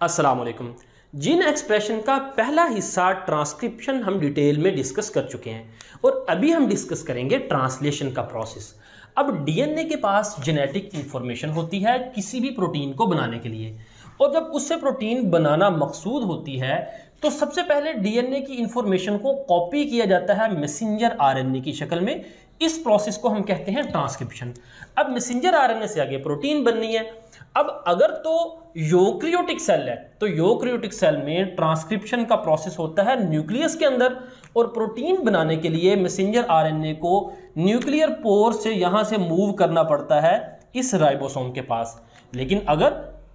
अस्सलाम वालेकुम। Gene expression का पहला हिस्सा ट्रांसक्रिप्शन हम डिटेल में डिस्कस कर चुके हैं और अभी हम डिस्कस करेंगे ट्रांसलेशन का प्रोसेस। अब डीएनए के पास जेनेटिक इंफॉर्मेशन होती है किसी भी प्रोटीन को बनाने के लिए, और जब उससे प्रोटीन बनाना मकसूद होती है तो सबसे पहले डीएनए की इंफॉर्मेशन को कॉपी किया जाता है मैसेंजर आरएनए की शक्ल में। इस प्रोसेस को हम कहते हैं ट्रांसक्रिप्शन। अब मैसेंजर आरएनए से आगे प्रोटीन बननी है। अब अगर तो यूकेरियोटिक सेल है तो यूकेरियोटिक सेल में ट्रांसक्रिप्शन का प्रोसेस होता है न्यूक्लियस के अंदर, और प्रोटीन बनाने के लिए मैसेंजर आरएनए को न्यूक्लियर पोर से यहां से मूव करना पड़ता है इस राइबोसोम के पास। लेकिन अगर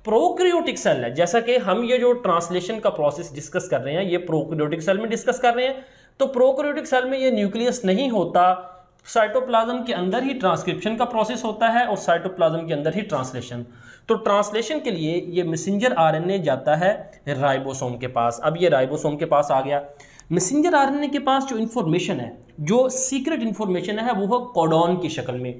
प्रोकैरियोटिक सेल है, जैसा कि हम ये जो ट्रांसलेशन का प्रोसेस डिस्कस कर रहे हैं ये प्रोकैरियोटिक सेल में डिस्कस कर रहे हैं, तो प्रोकैरियोटिक सेल में ये न्यूक्लियस नहीं होता, साइटोप्लाज्म के अंदर ही ट्रांसक्रिप्शन का प्रोसेस होता है और साइटोप्लाज्म के अंदर ही ट्रांसलेशन। तो ट्रांसलेशन के लिए ये मैसेंजर आरएनए जाता है राइबोसोम के पास। अब ये राइबोसोम के पास आ गया। मैसेंजर आरएनए के पास जो इन्फॉर्मेशन है, जो सीक्रेट इन्फॉर्मेशन है, वो कोडॉन की शक्ल में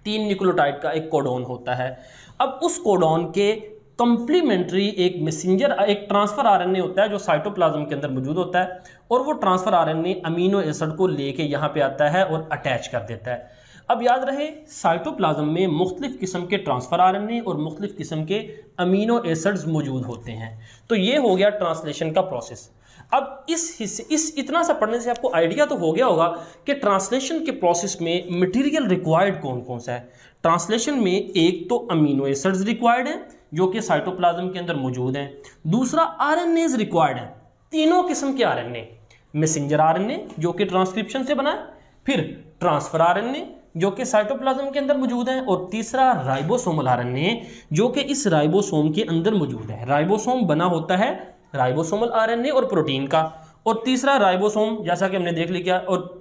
3 न्यूक्लियोटाइड का एक कोडॉन होता है। अब उस कोडॉन के कंप्लीमेंट्री एक ट्रांसफर आरएनए होता है जो साइटोप्लाज्म के अंदर मौजूद होता है, और वो ट्रांसफर आरएनए अमीनो एसिड को लेके यहाँ पे आता है और अटैच कर देता है। अब याद रहे, साइटोप्लाज्म में मुख्तलिफ किस्म के ट्रांसफर आरएनए और मुख्तलिफ किस्म के अमीनो एसिड्स मौजूद होते हैं। तो ये हो गया ट्रांसलेशन का प्रोसेस। अब इस इतना सा पढ़ने से आपको आइडिया तो हो गया होगा कि ट्रांसलेशन के प्रोसेस में मटेरियल रिक्वायर्ड कौन कौन सा है। ट्रांसलेशन में एक तो अमीनो एसिड्स रिक्वायर्ड हैं जो कि साइटोप्लाज्म के अंदर मौजूद हैं, दूसरा आरएनएज रिक्वायर्ड है, तीनों किस्म के आरएनए, मैसेंजर आरएनए जो कि ट्रांसक्रिप्शन से बना है, फिर ट्रांसफर आरएनए जो कि साइटोप्लाज्म के अंदर मौजूद है, और तीसरा राइबोसोमल आरएनए जो कि इस राइबोसोम के अंदर मौजूद है। राइबोसोम बना होता है राइबोसोमल आरएनए और प्रोटीन का, और तीसरा राइबोसोम जैसा कि हमने देख लिया, और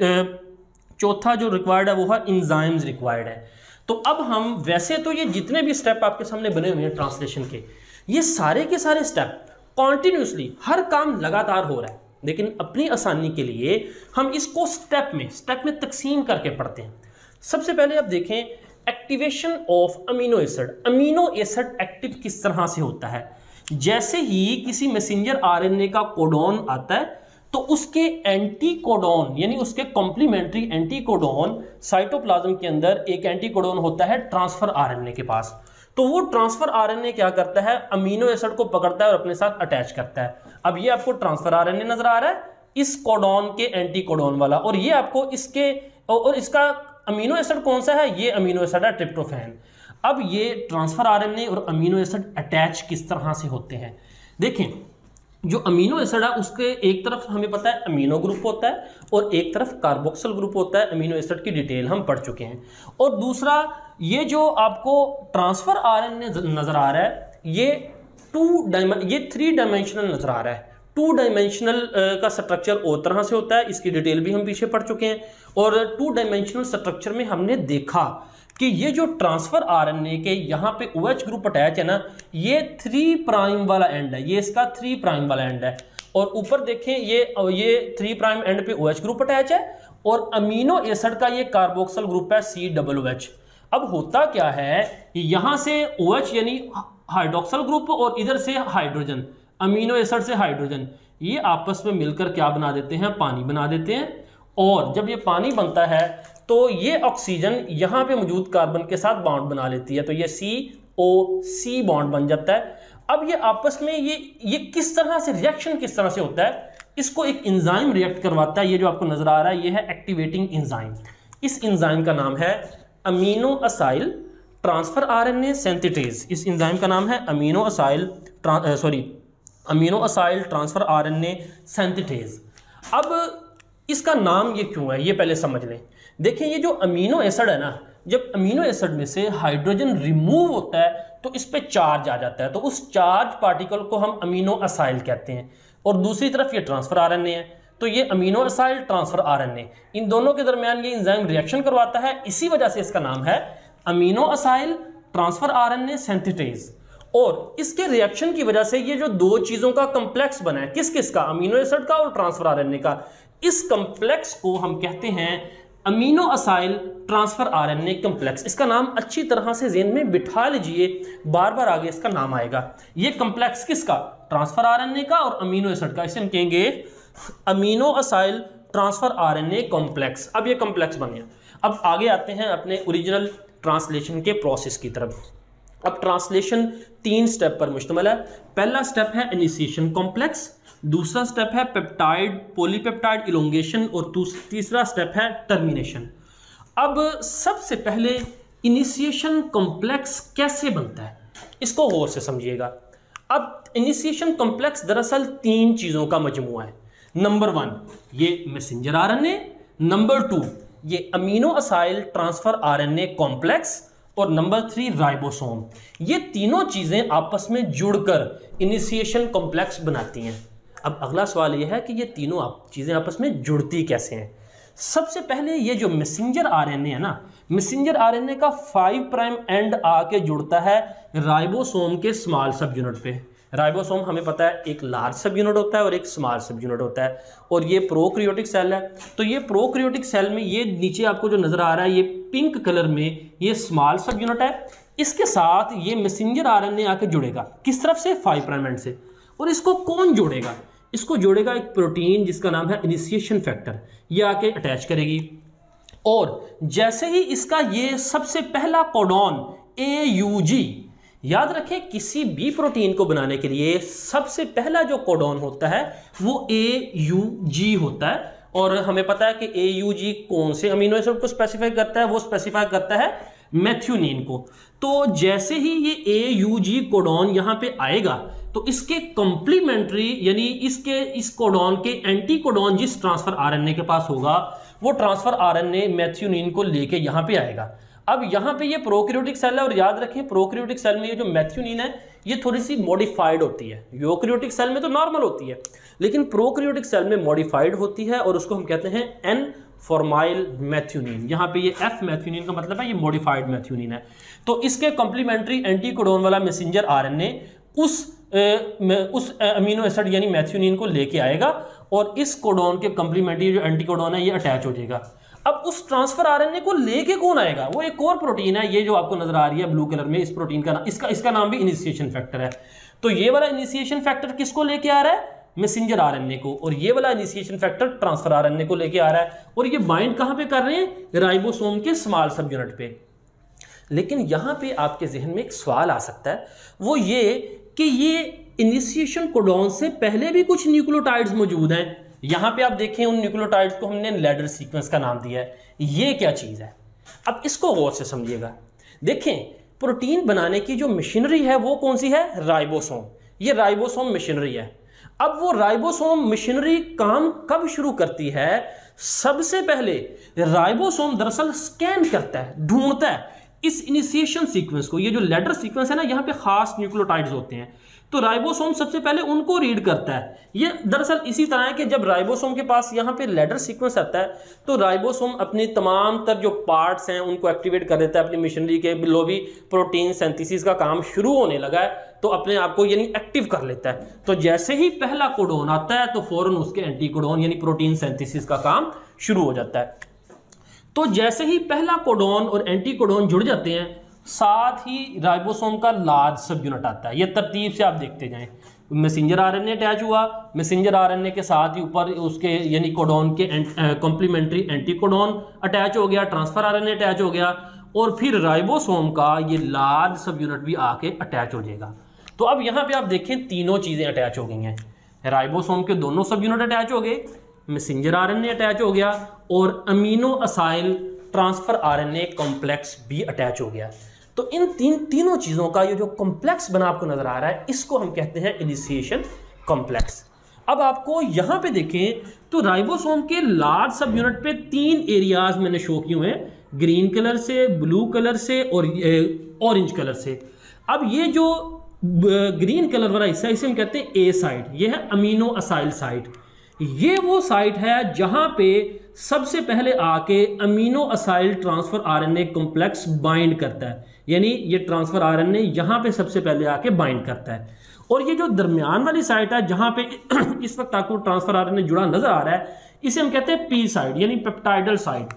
चौथा जो रिक्वायर्ड है वो है एंजाइम्स रिक्वायर्ड है। तो अब हम वैसे तो ये जितने भी स्टेप आपके सामने बने हुए हैं ट्रांसलेशन के, ये सारे के सारे स्टेप कॉन्टिन्यूसली हर काम लगातार हो रहा है, लेकिन अपनी आसानी के लिए हम इसको स्टेप में तकसीम करके पढ़ते हैं। सबसे पहले आप देखें activation of amino acid. Amino acid active किस तरह से होता है? जैसे ही किसी मैसेंजर आरएनए का कोडॉन आता है तो उसके एंटीकोडॉन यानी उसके कॉम्प्लीमेंट्री एंटीकोडॉन साइटोप्लाज्म के अंदर एक एंटीकोडॉन होता है ट्रांसफर आरएनए के पास। तो वो ट्रांसफर आरएनए क्या करता है, अमीनो एसिड को पकड़ता है और अपने साथ अटैच करता है। अब ये आपको ट्रांसफर आरएनए नजर आ रहा है इस कोडॉन के एंटीकोडॉन वाला, और ये आपको इसका अमीनो एसिड कौन सा है, ये अमीनो एसिड है ट्रिप्टोफैन। अब ये ट्रांसफर आरएनए और अमीनो एसिड अटैच किस तरह से होते हैं देखें। जो अमीनो एसिड है उसके एक तरफ हमें पता है अमीनो ग्रुप होता है और एक तरफ कार्बोक्सिल ग्रुप होता है। अमीनो एसिड की डिटेल हम पढ़ चुके हैं। और दूसरा ये जो आपको ट्रांसफर आरएनए नजर आ रहा है ये 3 डायमेंशनल नजर आ रहा है। 2 डायमेंशनल का स्ट्रक्चर और तरह से होता है, इसकी डिटेल भी हम पीछे पढ़ चुके हैं। और 2 डायमेंशनल स्ट्रक्चर में हमने देखा कि ये जो ट्रांसफर आरएनए के यहाँ पे OH ग्रुप अटैच है ना, ये 3 प्राइम वाला एंड है, ये इसका 3 प्राइम वाला एंड है, और ऊपर देखें ये 3 प्राइम एंड पे OH ग्रुप अटैच है, और अमीनो एसिड का ये कार्बोक्सिल ग्रुप है COOH। अब होता क्या है, यहाँ से OH यानी हाइड्रोक्सिल ग्रुप और इधर से हाइड्रोजन, अमीनो एसिड से हाइड्रोजन, ये आपस में मिलकर क्या बना देते हैं, पानी बना देते हैं। और जब ये पानी बनता है तो ये ऑक्सीजन यहाँ पे मौजूद कार्बन के साथ बॉन्ड बना लेती है, तो ये COC बॉन्ड बन जाता है। अब ये आपस में ये किस तरह से रिएक्शन किस तरह से होता है, इसको एक एंजाइम रिएक्ट करवाता है। ये जो आपको नजर आ रहा है ये है एक्टिवेटिंग एंजाइम। इस एंजाइम का नाम है amino acyl transfer RNA synthetase. इस एंजाइम का नाम है amino acyl transfer RNA synthetase. अब इसका नाम ये क्यों है ये पहले समझ लें। देखिए ये जो अमीनो एसिड है ना, जब अमीनो एसिड में से हाइड्रोजन रिमूव होता है तो इस पे चार्ज आ जाता है, तो उस चार्ज पार्टिकल को हम अमीनो असाइल कहते हैं। और दूसरी तरफ ये ट्रांसफर आरएनए है, तो ये अमीनो असाइल ट्रांसफर आरएनए, इन दोनों के दरमियान ये एंजाइम रिएक्शन करवाता है, इसी वजह से इसका नाम है amino acyl transfer RNA synthetase. और इसके रिएक्शन की वजह से ये जो 2 चीजों का कंप्लेक्स बना है, किस किस का, अमीनो एसिड का और ट्रांसफर आरएनए का, इस कंप्लेक्स को हम कहते हैं amino acyl transfer RNA complex, इसका नाम अच्छी तरह से ज़हन में बिठा लीजिए, बार बार आगे इसका नाम आएगा। ये कॉम्प्लेक्स किसका? ट्रांसफर आरएनए का और अमीनो एसिड का, इसे हम कहेंगे amino acyl transfer RNA complex. अब ये कॉम्प्लेक्स बन गया। अब आगे आते हैं अपने ओरिजिनल ट्रांसलेशन के प्रोसेस की तरफ। अब ट्रांसलेशन 3 स्टेप पर मुश्तमिल है। पहला स्टेप है इनिशिएशन कॉम्प्लेक्स, दूसरा स्टेप है पेप्टाइड पॉलीपेप्टाइड इलोंगेशन और तीसरा स्टेप है टर्मिनेशन। अब सबसे पहले इनिशिएशन कॉम्प्लेक्स कैसे बनता है, इसको गौर से समझिएगा। अब इनिशिएशन कॉम्प्लेक्स दरअसल 3 चीज़ों का मजमूआ है। नंबर 1 ये मैसेंजर आरएनए, नंबर 2 ये amino acyl transfer RNA complex और नंबर 3 राइबोसोम। ये तीनों चीज़ें आपस में जुड़कर इनिशिएशन कॉम्प्लेक्स बनाती हैं। अब अगला सवाल यह है कि ये तीनों चीज़ें आपस में जुड़ती कैसे हैं। सबसे पहले ये जो मैसेंजर आरएनए है ना, मैसेंजर आरएनए का 5 प्राइम एंड आके जुड़ता है राइबोसोम के स्मॉल सब यूनिट पे। राइबोसोम हमें पता है एक लार्ज सब यूनिट होता है और एक स्मॉल सब यूनिट होता है, और ये प्रोकैरियोटिक सेल है। तो ये प्रोकैरियोटिक सेल में ये नीचे आपको जो नजर आ रहा है ये पिंक कलर में ये स्मॉल सब यूनिट है। इसके साथ ये मैसेंजर आरएनए आके जुड़ेगा, किस तरफ से? 5 प्राइम एंड से। और इसको कौन जोड़ेगा? इसको जोड़ेगा एक प्रोटीन जिसका नाम है इनिशिएशन फैक्टर, ये आके अटैच करेगी। और जैसे ही इसका ये सबसे पहला कोडॉन AUG, याद रखें किसी भी प्रोटीन को बनाने के लिए सबसे पहला जो कोडॉन होता है वो AUG होता है। और हमें पता है कि AUG कौन से अमीनो एसिड को स्पेसिफाई करता है? वो स्पेसिफाई करता है मेथियोनिन को। तो जैसे ही ये AUG कोडॉन यहाँ पे आएगा तो इसके कॉम्प्लीमेंट्री यानी इस कोडॉन के एंटी कोडॉन जिस ट्रांसफर आरएनए के पास होगा वो ट्रांसफर आरएनए मेथियोनिन को लेके यहाँ पे आएगा। अब यहाँ पे ये प्रोकैरियोटिक सेल है और याद रखें प्रोकैरियोटिक सेल में ये जो मेथियोनिन है ये थोड़ी सी मॉडिफाइड होती है। यूकैरियोटिक सेल में तो नॉर्मल होती है, लेकिन प्रोकैरियोटिक सेल में मॉडिफाइड होती है और उसको हम कहते हैं एन फॉर्माइल मेथियोनिन। यहाँ पे ये F मेथियोनिन का मतलब है ये मॉडिफाइड मेथियोनिन है। तो इसके कॉम्प्लीमेंट्री एंटी कोडॉन वाला मैसेंजर आरएनए उस अमीनो एसिड यानी मेथियोनिन को लेके आएगा और इस कोडॉन के कॉम्प्लीमेंट्री जो एंटी कोडॉन है ये अटैच हो जाएगा। अब उस ट्रांसफर आरएनए को लेके कौन आएगा? वो एक और प्रोटीन है, ये जो आपको नजर आ रही है ब्लू कलर में, इस प्रोटीन का नाम इसका नाम भी इनिशिएशन फैक्टर है। तो ये वाला इनिशिएशन फैक्टर किसको लेके आ रहा है? मैसेंजर आरएनए को। और ये वाला इनिशिएशन फैक्टर ट्रांसफर आरएनए को लेके आ रहा है। और ये बाइंड कहां पे कर रहे हैं? राइबोसोम के स्मॉल सब यूनिट पे। लेकिन यहां पे आपके जहन में एक सवाल आ सकता है, वो ये कि ये इनिशिएशन कोडॉन से पहले भी कुछ न्यूक्लियोटाइड्स मौजूद हैं। यहां पे आप देखें उन न्यूक्लियोटाइड्स को हमने लैडर सीक्वेंस का नाम दिया है। ये क्या चीज है? अब इसको गौर से समझिएगा। देखें प्रोटीन बनाने की जो मशीनरी है वो कौन सी है? राइबोसोम। ये राइबोसोम मशीनरी है। अब वो राइबोसोम मशीनरी काम कब शुरू करती है? सबसे पहले राइबोसोम दरअसल स्कैन करता है, ढूंढता है इस इनिशिएशन सीक्वेंस को। ये जो लेटर सीक्वेंस है ना, यहाँ पे खास न्यूक्लियोटाइड्स होते हैं, तो राइबोसोम सबसे पहले उनको रीड करता है। ये दरअसल इसी तरह है कि जब राइबोसोम के पास यहाँ पे लेटर सीक्वेंस आता है तो राइबोसोम अपनी तमाम तर जो पार्ट्स हैं उनको एक्टिवेट कर देता है अपनी मशीनरी के। लो भी प्रोटीन सिंथेसिस का काम शुरू होने लगा है तो अपने आप को यानी एक्टिव कर लेता है। तो जैसे ही पहला कोडॉन आता है तो फौरन उसके एंटी कोडॉन यानी प्रोटीन सिंथेसिस का काम शुरू हो जाता है। तो जैसे ही पहला कोडॉन और एंटी कोडॉन जुड़ जाते हैं साथ ही राइबोसोम का लार्ज सब यूनिट आता है। ये तरतीब से आप देखते जाएं। मैसेंजर आरएनए अटैच हुआ, मैसेंजर आरएनए के साथ ही ऊपर उसके यानी कोडॉन के कॉम्प्लीमेंट्री एंटी कोडॉन अटैच हो गया, ट्रांसफर आरएनए अटैच हो गया और फिर राइबोसोम का ये लार्ज सब यूनिट भी आके अटैच हो जाएगा। तो अब यहाँ पे आप देखें तीनों चीज़ें अटैच हो गई हैं। राइबोसोम के दोनों सब यूनिट अटैच हो गए, मैसेंजर आरएनए अटैच हो गया और amino acyl transfer RNA complex भी अटैच हो गया। तो इन तीनों चीज़ों का ये जो कॉम्प्लेक्स बना आपको नजर आ रहा है इसको हम कहते हैं इनिशिएशन कॉम्प्लेक्स। अब आपको यहाँ पे देखें तो राइबोसोम के लार्ज सब यूनिट पे 3 एरियाज मैंने शो किए हुए हैं, ग्रीन कलर से, ब्लू कलर से और ऑरेंज कलर से। अब ये जो ग्रीन कलर वाला हिस्सा इसे हम कहते हैं ए साइट, ये है अमीनो असाइल साइट। ये वो साइट है जहां पे सबसे पहले आके amino acyl transfer RNA complex bind करता है, यानी ये ट्रांसफर आरएनए यहां पे सबसे पहले आके बाइंड करता है। और ये जो दरमियान वाली साइट है जहां पे इस वक्त आपको ट्रांसफर आरएनए जुड़ा नजर आ रहा है इसे हम कहते हैं पी साइट यानी पेप्टाइडल साइट।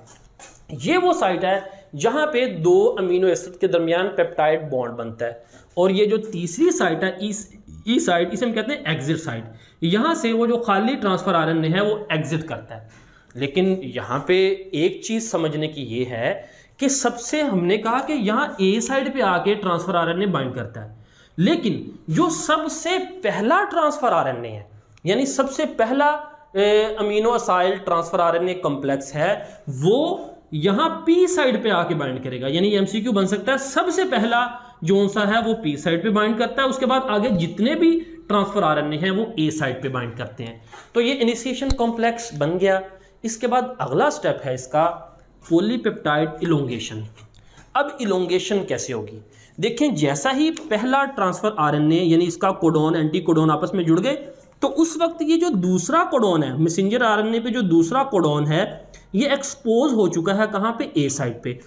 ये वो साइट है जहां पे दो अमीनो एसिड के दरमियान पेप्टाइड बॉन्ड बनता है। और ये जो तीसरी साइट है ई साइट, इसे हम कहते हैं एग्जिट साइट। यहां से वो जो खाली ट्रांसफर आरएनए है वो एग्जिट करता है। लेकिन यहां पे एक चीज समझने की ये है कि सबसे हमने कहा कि यहां ए साइड पे आके ट्रांसफर आरएनए बाइंड करता है, लेकिन जो सबसे पहला ट्रांसफर आरएनए है, यानी सबसे पहला amino acyl transfer RNA complex है, वो यहां पी साइड पे आके बाइंड करेगा। यानी एमसीक्यू बन सकता है सबसे पहला जोन सा है वो पी साइड पे बाइंड करता है, उसके बाद आगे जितने भी ट्रांसफर आरएनए हैं वो ए साइड पे बाइंड करते हैं। तो ये इनिशिएशन कॉम्प्लेक्स बन गया। इसके बाद अगला स्टेप है इसका पॉलीपेप्टाइड इलोंगेशन। अब इलोंगेशन कैसे होगी? देखें, जैसा ही पहला ट्रांसफर आरएनए यानी इसका कोडोन एंटी कोडोन आपस में जुड़ गए, तो उस वक्त ये जो दूसरा कोडोन है मैसेंजर आरएनए पे, जो दूसरा कोडोन है ये एक्सपोज हो चुका है कहां पे? ए साइड पे।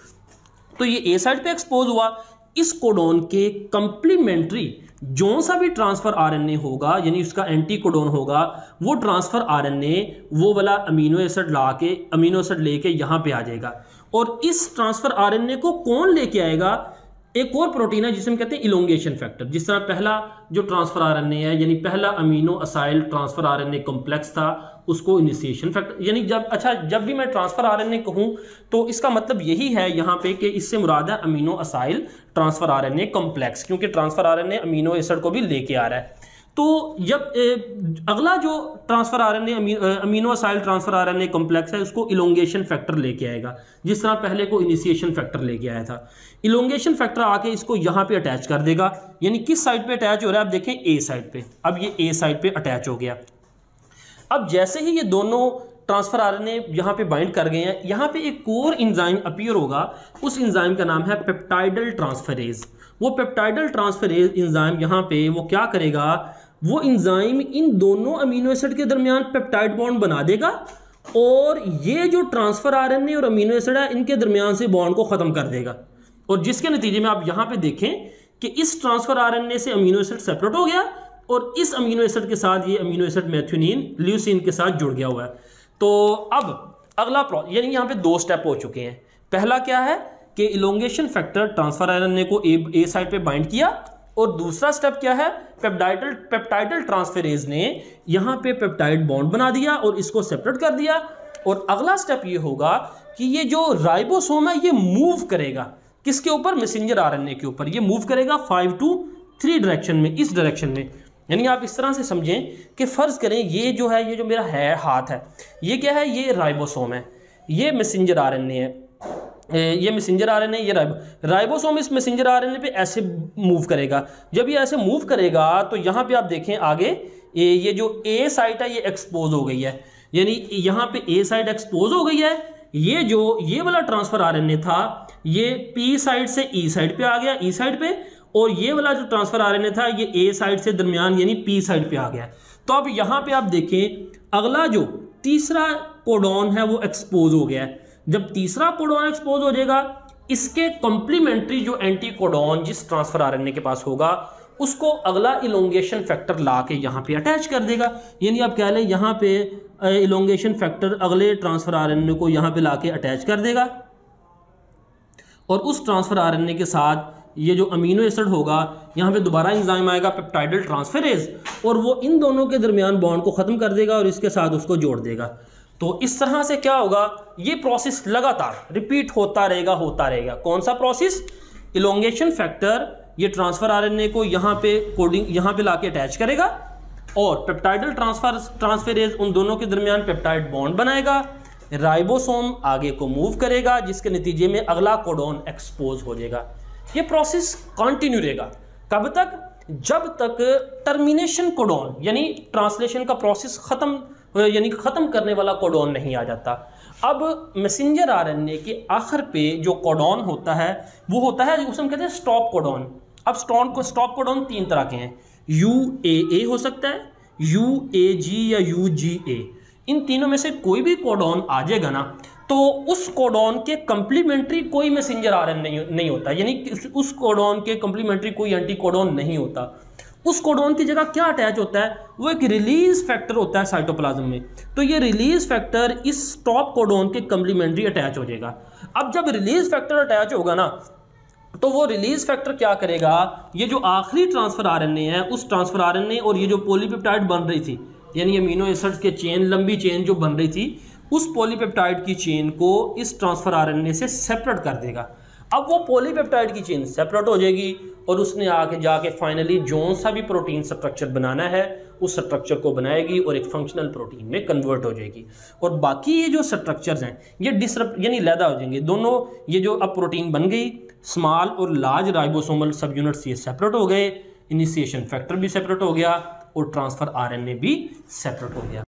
तो ये ए साइड पे एक्सपोज हुआ। इस कोडोन के कंप्लीमेंट्री जो सा भी ट्रांसफर आरएनए होगा, यानी उसका एंटी कोडोन होगा, वो ट्रांसफर आरएनए वो वाला अमीनो एसिड लेके यहां पे आ जाएगा। और इस ट्रांसफर आरएनए को कौन लेके आएगा? एक और प्रोटीन है जिसे हम कहते हैं इलोंगेशन फैक्टर। जिस तरह पहला जो ट्रांसफर आरएनए है, यानी पहला amino acyl transfer RNA complex था, उसको इनिशिएशन फैक्टर, यानी जब भी मैं ट्रांसफर आरएनए कहूं तो इसका मतलब यही है यहाँ पे कि इससे मुराद है amino acyl transfer RNA complex, क्योंकि ट्रांसफर आरएनए अमीनो एसिड को भी लेके आ रहा है। तो जब अगला जो transfer RNA amino acyl transfer RNA complex है, उसको इलोंगेशन फैक्टर लेके आएगा, जिस तरह पहले को इनिशिएशन फैक्टर लेके आया था। इलोंगेशन फैक्टर आके इसको यहाँ पे अटैच कर देगा। यानी किस साइड पे अटैच हो रहा है? आप देखें ए साइड पे। अब ये ए साइड पे अटैच हो गया। अब जैसे ही ये दोनों ट्रांसफर आरएनए यहाँ पे बाइंड कर गए हैं, यहाँ पे एक और एंजाइम अपीयर होगा। उस एंजाइम का नाम है पेप्टाइडल ट्रांसफरेज। वो पेप्टाइडल ट्रांसफरेज एंजाइम यहाँ पे वो क्या करेगा? वो एंजाइम इन दोनों अमीनो एसिड के दरमियान पेप्टाइड बॉन्ड बना देगा और ये जो ट्रांसफर आरएनए और अमीनो एसिड है इनके दरमियान से बॉन्ड को खत्म कर देगा। और जिसके नतीजे में आप यहाँ पे देखें कि इस ट्रांसफर आरएनए से अमीनो एसिड सेपरेट हो गया और इस अमीनो एसिड के साथ ये अमीनो एसिड मेथियोनिन ल्यूसीन के साथ जुड़ गया हुआ है। तो अब अगला यानी यहाँ पे दो स्टेप हो चुके हैं। पहला क्या है कि इलोंगेशन फैक्टर ट्रांसफर आरएनए को ए साइड पे बाइंड किया, और दूसरा स्टेप क्या है? पेप्टाइडल ट्रांसफेरेज ने यहाँ पे पेप्टाइड बॉन्ड बना दिया और इसको सेपरेट कर दिया। और अगला स्टेप ये होगा कि ये जो राइबोसोम है ये मूव करेगा किसके ऊपर? मैसेंजर आरएनए के ऊपर। ये मूव करेगा 5 to 3 डायरेक्शन में, इस डायरेक्शन में। यानी आप इस तरह से समझें कि फर्ज करें ये जो है, ये जो मेरा है हाथ है, ये क्या है? ये राइबोसोम है, ये मैसेंजर आरएनए है, ये मैसेंजर आरएनए, ये राइबोसोम इस मैसेंजर आरएनए पे ऐसे मूव करेगा। जब ये ऐसे मूव करेगा तो यहाँ पे आप देखें आगे ये जो ए साइट है ये एक्सपोज हो गई है। यानी यहाँ पे ए साइट एक्सपोज हो गई है। ये वाला ट्रांसफर आरएनए था ये पी साइड से ई साइड पे आ गया, ई साइड पे, और ये वाला जो ट्रांसफर आरएनए था ये ए साइड से दरमियान यानी पी साइड पे आ गया। तो अब यहाँ पे आप देखें अगला जो तीसरा कोडॉन है वो एक्सपोज हो गया है। जब तीसरा कोडॉन एक्सपोज हो जाएगा, इसके कॉम्प्लीमेंट्री जो एंटी कोडॉन जिस ट्रांसफर आरएनए के पास होगा उसको अगला इलोंगेशन फैक्टर ला के यहाँ पे अटैच कर देगा। यानी आप कह लें यहाँ पे इलोंगेशन फैक्टर अगले ट्रांसफर आरएनए को यहाँ पे ला के अटैच कर देगा, और उस ट्रांसफर आरएनए के साथ ये जो अमीनो एसिड होगा यहाँ पे दोबारा एंजाइम आएगा पेप्टाइडल ट्रांसफेरेज, और वो इन दोनों के दरमियान बॉन्ड को ख़त्म कर देगा और इसके साथ उसको जोड़ देगा। तो इस तरह से क्या होगा? ये प्रोसेस लगातार रिपीट होता रहेगा। कौन सा प्रोसेस? इलोंगेशन फैक्टर ये ट्रांसफर आरएनए को यहाँ पे लाके अटैच करेगा, और पेप्टाइडल ट्रांसफेरेज उन दोनों के दरमियान पेप्टाइड बॉन्ड बनाएगा। राइबोसोम आगे को मूव करेगा, जिसके नतीजे में अगला कोडॉन एक्सपोज हो जाएगा। ये प्रोसेस कंटिन्यू रहेगा। कब तक? जब तक टर्मिनेशन कोडॉन यानी ट्रांसलेशन का प्रोसेस खत्म करने वाला कोडॉन नहीं आ जाता। अब मैसेंजर आरएनए के आखिर पे जो कोडॉन होता है वो होता है उसे हम कहते हैं स्टॉप कोडॉन। अब स्टॉप कोडॉन 3 तरह के हैं। UAA हो सकता है, UAG या UGA। इन तीनों में से कोई भी कोडॉन आ जाएगा ना, तो उस कोडॉन के कंप्लीमेंट्री कोई मैसेंजर आरएनए नहीं होता, यानी उस कोडॉन के कंप्लीमेंट्री कोई एंटी कोडॉन नहीं होता। उस कोडोन की जगह क्या अटैच होता है, वो एक रिलीज फैक्टर होता है साइटोप्लाज्म में। तो ये रिलीज फैक्टर इस स्टॉप कोडोन के कम्प्लीमेंट्री अटैच हो जाएगा। अब जब रिलीज फैक्टर अटैच होगा ना, तो वो रिलीज फैक्टर क्या करेगा, ये जो आखिरी ट्रांसफर आरएनए है उस ट्रांसफर आरएनए और ये जो पॉलीपेप्टाइड बन रही थी, यानी अमीनो एसिड्स के चेन, लंबी चेन जो बन रही थी, उस पॉलीपेप्टाइड की चेन को इस ट्रांसफर आरएनए से सेपरेट कर देगा। अब वो पॉलीपेप्टाइड की चेन सेपरेट हो जाएगी और उसने आके जाके फाइनली जो सा भी प्रोटीन स्ट्रक्चर बनाना है उस स्ट्रक्चर को बनाएगी और एक फंक्शनल प्रोटीन में कन्वर्ट हो जाएगी। और बाकी ये जो स्ट्रक्चर्स हैं ये डिसरप्ट यानी लैदा हो जाएंगे दोनों। ये जो अब प्रोटीन बन गई, स्मॉल और लार्ज राइबोसोमल सब यूनिट्स ये सेपरेट हो गए, इनिशिएशन फैक्टर भी सेपरेट हो गया और ट्रांसफर आरएनए भी सेपरेट हो गया।